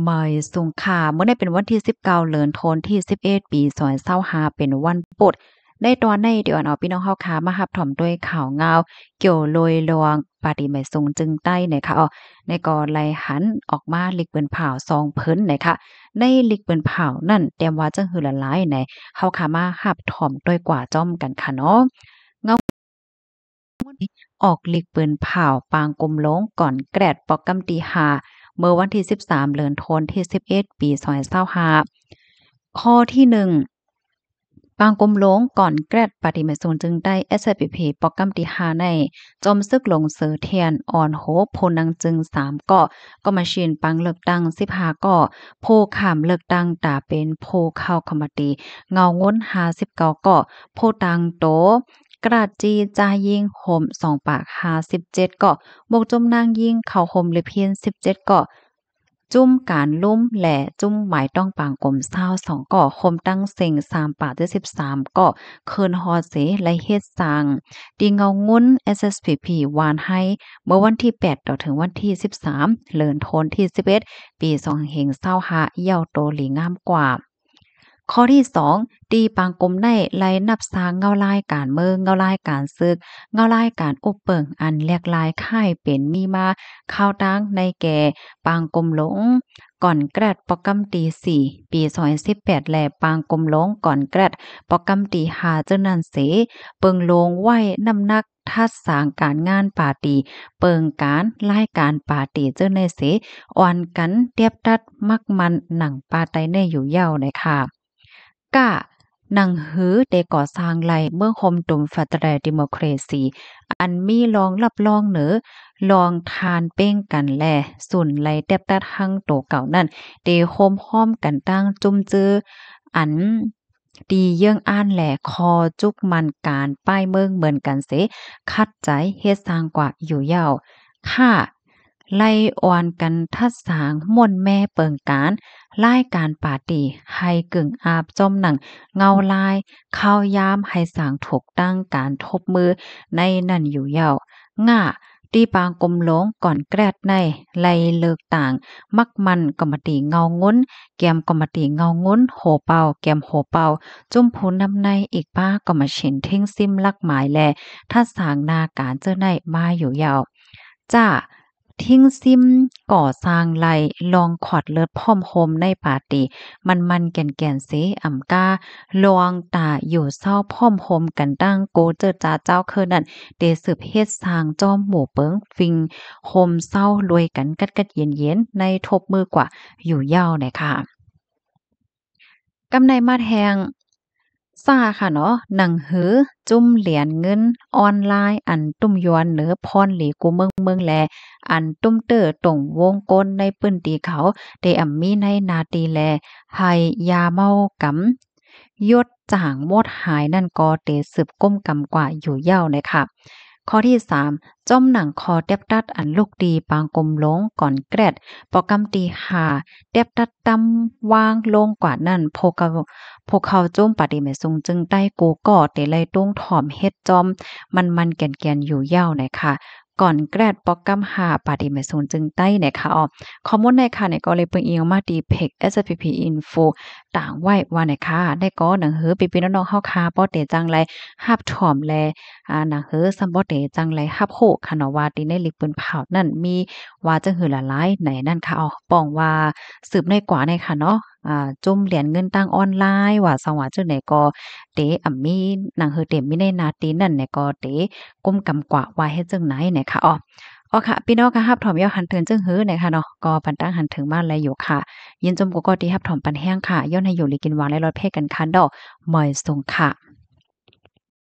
เมยสุงค่ะเมื่อได้เป็นวันที่19เดือนธันวาคมที่11ปี2025เป็นวันพุธในตอนในเดี๋ยวเอาพี่น้องเฮาค่ะมารับถ่อมด้วยข่าวงาวเกี่ยวโลยลวงปาฏิไม้ทรงจึงใต้นะคะในกอไลหันออกมาลิกเปิ้นผ่าวซองเพิ่นนะคะในลิกเปิ้นผ่าวนั่นเตรียมว่าจังหือละหลายไหนเฮาค่ะมารับถ่อมด้วยกว่าจ้อมกันค่ะเนาะเงาออกลิกปืนเผาปางกลมหลงก่อนแกรดปอกกำตี5เมื่อวันที่13เดือนธันวาคมที่11ปี2025ข้อที่1ปางกลมหลงก่อนแกรดปฏิมาสูนจึงได้ SPP ปอกกำตี5ในจอมซึกหลงเสือเทียนอ่อนโหโพนังจึง3เกาะก็มาชินปังเลือกตั้ง15เกาะโพขามเลือกตั้งตาเป็นโพเข้าคอมมตีเงาง้น59เกาะโพตังโตกระจีจายิงโหม2ปาก57เกาะบกจมนางยิงเข้าโหมเลยเพียน17เกาะจุ้มการลุ่มแหล่จุ้มหมายต้องปางกลม22เกาะคมตั้งเซ็ง3ปาก13เกาะเคินฮอเสและเฮ็ดสร้างตีเงางุ้น SSPP วานให้เมื่อวันที่8ต่อถึงวันที่13เดือนธันวาคมที่11ปี2525ยาวโตหลีงามกว่าข้อที่2ตีปางกลมในไล่นับสร้างเงาลายการเมืองเงาลายการศึกเงาลายการอุบเปิงอันแหลกลายค่ายเป็นมีมาข้าวตั้งในแก่ปางกลมหลงก่อนแกรดปอกกำตี4ปี2018แลปางกลมหลงก่อนแกรดปอกกำตี5เจ้านั่นเสเปิงลงไว้น้ำหนักทัดสางการงานปาร์ตีเปิงการรายการปาร์ตีเจ้าในเสอ่อนกันเตียบตัดมักมันหนังปาไตในอยู่ยาวนะคะก้าหนังหือได้ก่อสร้างไหลเมืองโฮมตุมฟาตแรดิโมเครซีอันมีรองรับรองเหนือลองทานเป้งกันแลสุนไหลแตบตัดหังโตเก่านั่นเดโฮมห้อมกันตั้งจุ่มจื้ออันดีเยื่องอ้านแหล่คอจุกมันการป้ายเมืองเหมือนกันเสคัดใจเฮ็ดสร้างกว่าอยู่ยาวค่าไล่อ่อนกันทัดสางม่วนแม่เปิงการรายการปาร์ตี้ให้กึ่งอาบจอมหนังเงาลายข้าวยามให้สร้างถูกตั้งการทบมือในนั่นอยู่ยาวง่าตีปางกลมหลงก่อนแกรดในไล่เลิกต่างมักมันก็มาตีเงางุ้นแกมก็มาตีเงางุ้นโหเป่าแกมโหเป่าจุ่มพูนำในอีกป้าก็มาเฉินทิ้งซิมลักหมายแลถ้าสางนาการเจ้าในมาอยู่ยาวจ้าทิ้งซิมก่อสร้างไหลลองขอดเลิศพร้อมโฮมในปาร์ตีมันแก่นเสอ่ำกาลองตาอยู่เศร้าพร้อมโฮมกันตั้งโกเจอจ้าเจ้าคือนั่นเดสืบเฮ็ดสร้างจอมหมู่เปิงฟิงโฮมเศร้ารวยกันกัดเย็นๆในทบมือกว่าอยู่ยาวเลยค่ะกำในมาแทงซ่าค่ะเนาะหนังหือจุ่มเหรียญเงินออนไลน์อันตุ้มยวนเหนือพรหลีกูเมืองแลอันตุ้มเตอตรงวงกลในปื้นตีเขาได้อำมีในนาตีแลให้ยาเมากำยศจ่างหมดหายนั่นก็เตสืบก้มกำกว่าอยู่ยาวเลยค่ะข้อที่3จ้อมหนังคอเต็บตัดอันลูกดีปางกลมหลงก่อนแกรดปอกำตี5เต็บตัดตำวางลงกว่านั้นพวกเขาโจมปฏิเมซุงจึงได้กูก่อเตเลยตุ้งถ่อมเฮ็ดจอมมันแก่นอยู่ยาวนะคะก่อนแกรดปอกกำ5ปฏิเมซุงจึงใต้นะคะข้อมูลในค่ะเนี่ยก็เลยเปิ้งอิงมาดีเพจ SPP Info ต่างไว้ว่านะคะได้ก็หนังหือพี่ๆน้องๆเฮาค่ะป้อเตจังไรฮับถ่อมแลหนังหือซัมบ่เตจังไรฮับโหค่ะเนาะว่าติในลิกปืนเผานั่นมีว่าจังหือละหลายไหนนั่นค่ะป้องว่าสืบในกว่าในค่ะเนาะจุ่มเหรียญเงินตั้งออนไลน์ว่าสังว่าจังไหนก็เตมีหนังหือเตมีในนาตีนั่นเนี่ยก็เตก้มกำกว่าว่าเฮ็ดจังไหนเนี่ยค่ะค่ะพี่น้องค่ะรับถอมยาวหันเทินจึงหื้อเนี่ยค่ะเนาะก็ปันตั้งหันถึงมาแลอยู่ค่ะยินจมก็ที่รับถอมปันแห้งค่ะย้อนให้อยู่ลีกินหวานและรสเพศกันคันดอกหมอยทรงค่ะ